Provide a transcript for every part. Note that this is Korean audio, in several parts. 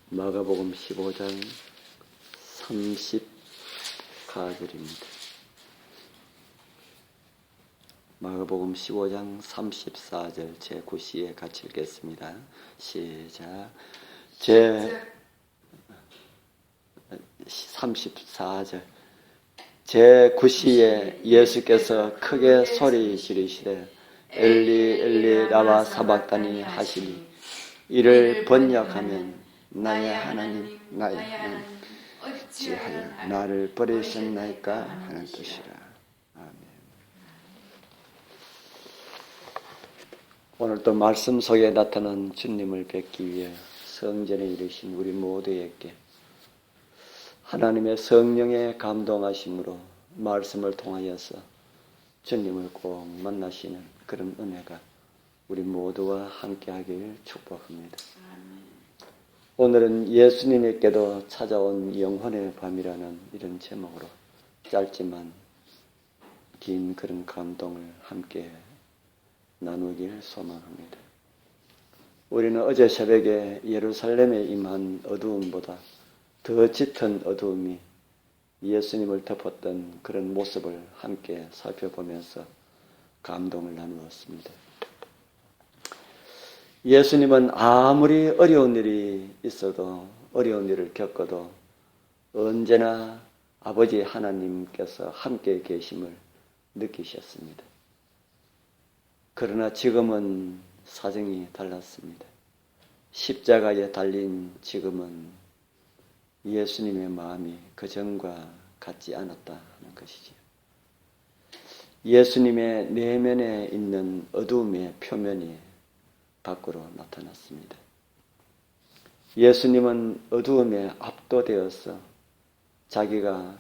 마가복음 15장 34절입니다. 마가복음 15장 34절 제9시에 같이 읽겠습니다. 시작. 34절 제9시에 예수께서 크게 소리 지르시되 엘리 엘리 라마 사박다니 하시니 이를 번역하면 나의 하나님 나의 하나님 어찌하여 나를 버리셨나이까 하는 뜻이라. 아멘. 오늘 또 말씀 속에 나타난 주님을 뵙기 위해 성전에 이르신 우리 모두에게 하나님의 성령의 감동하심으로 말씀을 통하여서 주님을 꼭 만나시는 그런 은혜가 우리 모두와 함께하길 축복합니다. 오늘은 예수님에게도 찾아온 영혼의 밤이라는 이런 제목으로 짧지만 긴 그런 감동을 함께 나누길 소망합니다. 우리는 어제 새벽에 예루살렘에 임한 어두움보다 더 짙은 어두움이 예수님을 덮었던 그런 모습을 함께 살펴보면서 감동을 나누었습니다. 예수님은 아무리 어려운 일이 있어도 어려운 일을 겪어도 언제나 아버지 하나님께서 함께 계심을 느끼셨습니다. 그러나 지금은 사정이 달랐습니다. 십자가에 달린 지금은 예수님의 마음이 그전과 같지 않았다 하는 것이지요. 예수님의 내면에 있는 어두움의 표면이 밖으로 나타났습니다. 예수님은 어두움에 압도되어서 자기가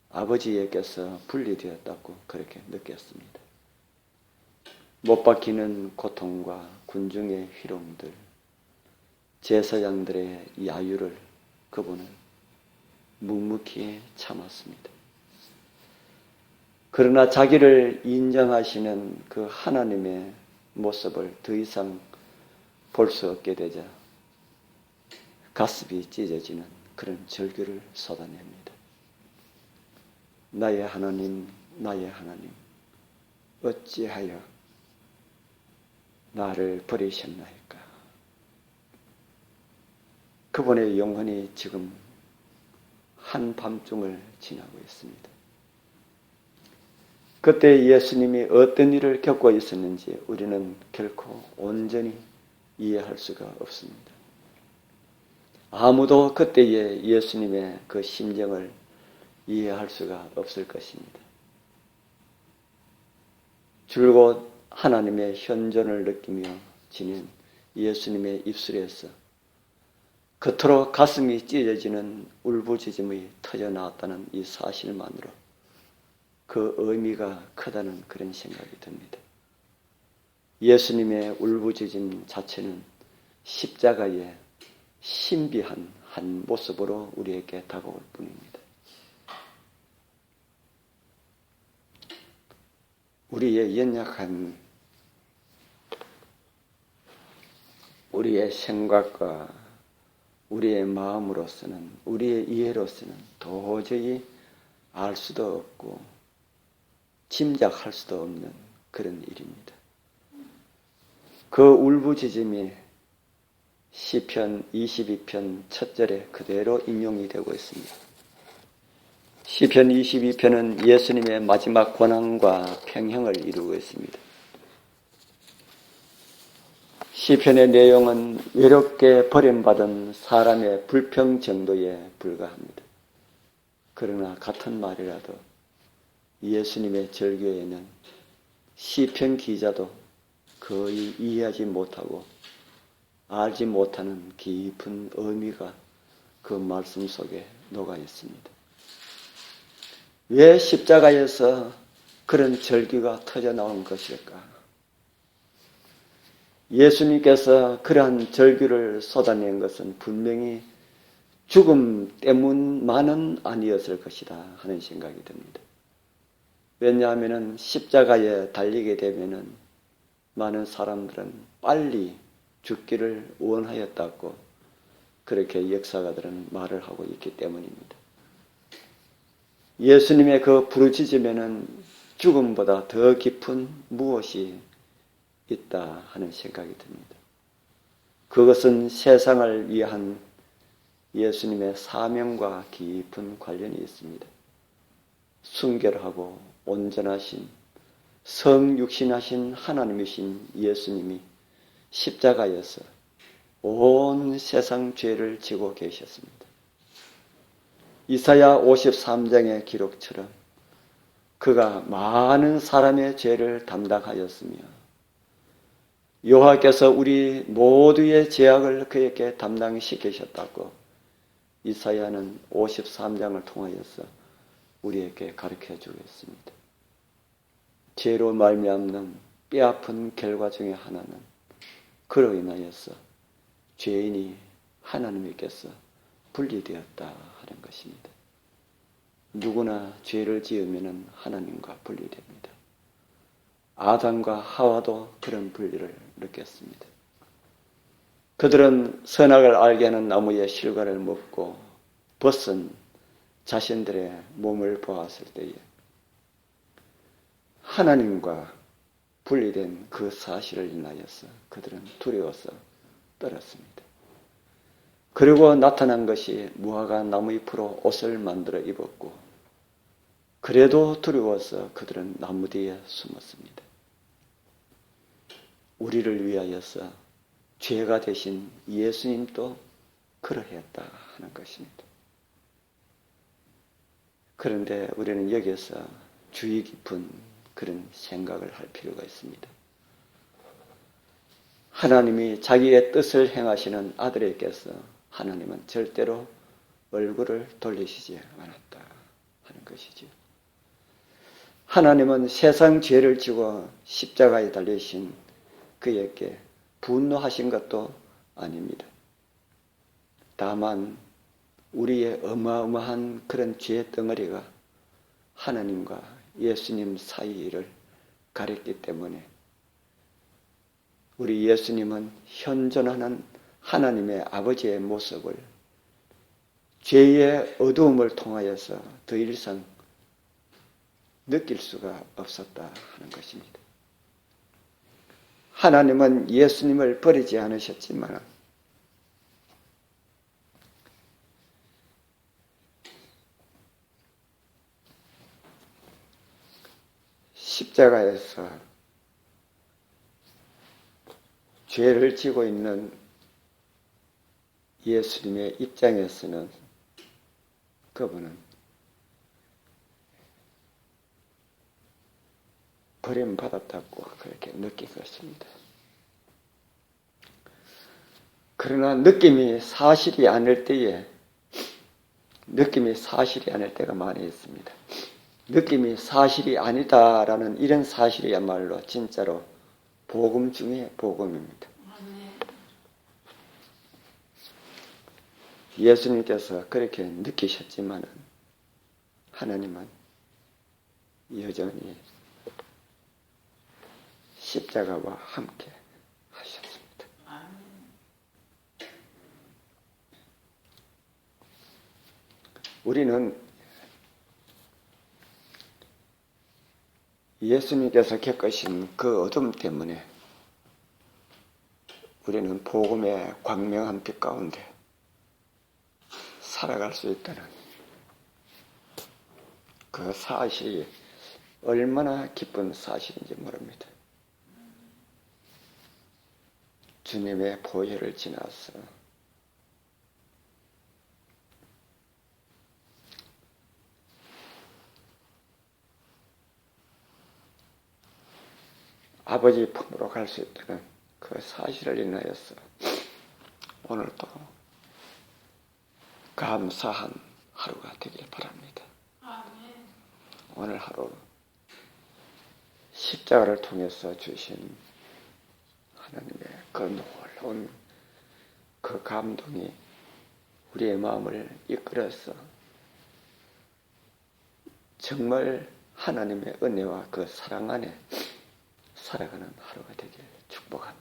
아버지에게서 분리되었다고 그렇게 느꼈습니다. 못 박히는 고통과 군중의 희롱들, 제사장들의 야유를 그분은 묵묵히 참았습니다. 그러나 자기를 인정하시는 그 하나님의 모습을 더 이상 볼 수 없게 되자 가슴이 찢어지는 그런 절규를 쏟아냅니다. 나의 하나님, 나의 하나님, 어찌하여 나를 버리셨나이까. 그분의 영혼이 지금 한밤중을 지나고 있습니다. 그때 예수님이 어떤 일을 겪고 있었는지 우리는 결코 온전히 이해할 수가 없습니다. 아무도 그때의 예수님의 그 심정을 이해할 수가 없을 것입니다. 줄곧 하나님의 현존을 느끼며 지닌 예수님의 입술에서 그토록 가슴이 찢어지는 울부짖음이 터져나왔다는 이 사실만으로 그 의미가 크다는 그런 생각이 듭니다. 예수님의 울부짖음 자체는 십자가의 신비한 한 모습으로 우리에게 다가올 뿐입니다. 우리의 연약한 우리의 생각과 우리의 마음으로서는 우리의 이해로서는 도저히 알 수도 없고 짐작할 수도 없는 그런 일입니다. 그 울부짖음이 시편 22편 첫 절에 그대로 인용이 되고 있습니다. 시편 22편은 예수님의 마지막 고난과 평형을 이루고 있습니다. 시편의 내용은 외롭게 버림받은 사람의 불평 정도에 불과합니다. 그러나 같은 말이라도 예수님의 절규에는 시편 기자도 거의 이해하지 못하고 알지 못하는 깊은 의미가 그 말씀 속에 녹아 있습니다. 왜 십자가에서 그런 절규가 터져나온 것일까? 예수님께서 그러한 절규를 쏟아낸 것은 분명히 죽음 때문만은 아니었을 것이다 하는 생각이 듭니다. 왜냐하면 십자가에 달리게 되면은 많은 사람들은 빨리 죽기를 원하였다고 그렇게 역사가들은 말을 하고 있기 때문입니다. 예수님의 그 부르짖음에는 죽음보다 더 깊은 무엇이 있다 하는 생각이 듭니다. 그것은 세상을 위한 예수님의 사명과 깊은 관련이 있습니다. 순결하고 온전하신 성육신하신 하나님이신 예수님이 십자가에서 온 세상 죄를 지고 계셨습니다. 이사야 53장의 기록처럼 그가 많은 사람의 죄를 담당하였으며 여호와께서 우리 모두의 죄악을 그에게 담당시키셨다고 이사야는 53장을 통하여서 우리에게 가르쳐 주겠습니다. 죄로 말미암는 뼈아픈 결과 중에 하나는 그로 인하여서 죄인이 하나님께서 분리되었다 하는 것입니다. 누구나 죄를 지으면 하나님과 분리됩니다. 아담과 하와도 그런 분리를 느꼈습니다. 그들은 선악을 알게 하는 나무의 실과를 먹고 벗은 자신들의 몸을 보았을 때에 하나님과 분리된 그 사실을 인하여서 그들은 두려워서 떨었습니다. 그리고 나타난 것이 무화과 나무잎으로 옷을 만들어 입었고 그래도 두려워서 그들은 나무 뒤에 숨었습니다. 우리를 위하여서 죄가 되신 예수님도 그러했다 하는 것입니다. 그런데 우리는 여기서 주의 깊은 그런 생각을 할 필요가 있습니다. 하나님이 자기의 뜻을 행하시는 아들에게서 하나님은 절대로 얼굴을 돌리시지 않았다 하는 것이죠. 하나님은 세상 죄를 지고 십자가에 달리신 그에게 분노하신 것도 아닙니다. 다만 우리의 어마어마한 그런 죄 덩어리가 하나님과 예수님 사이를 가렸기 때문에 우리 예수님은 현존하는 하나님의 아버지의 모습을 죄의 어두움을 통하여서 더 이상 느낄 수가 없었다 하는 것입니다. 하나님은 예수님을 버리지 않으셨지만 십자가에서 죄를 지고 있는 예수님의 입장에서는 그분은 버림받았다고 그렇게 느낀 것입니다. 그러나 느낌이 사실이 아닐 때가 많이 있습니다. 느낌이 사실이 아니다라는 이런 사실이야말로 진짜로 복음 중에 복음입니다. 예수님께서 그렇게 느끼셨지만 하나님은 여전히 십자가와 함께 하셨습니다. 우리는 예수님께서 겪으신 그 어둠 때문에 우리는 복음의 광명한 빛 가운데 살아갈 수 있다는 그 사실이 얼마나 기쁜 사실인지 모릅니다. 주님의 보혈을 지나서 아버지 품으로 갈 수 있다는 그 사실을 인하여서 오늘도 감사한 하루가 되길 바랍니다. 오늘 하루 십자가를 통해서 주신 하나님의 그 놀라운 그 감동이 우리의 마음을 이끌어서 정말 하나님의 은혜와 그 사랑 안에 살아가는 하루가 되길 축복합니다.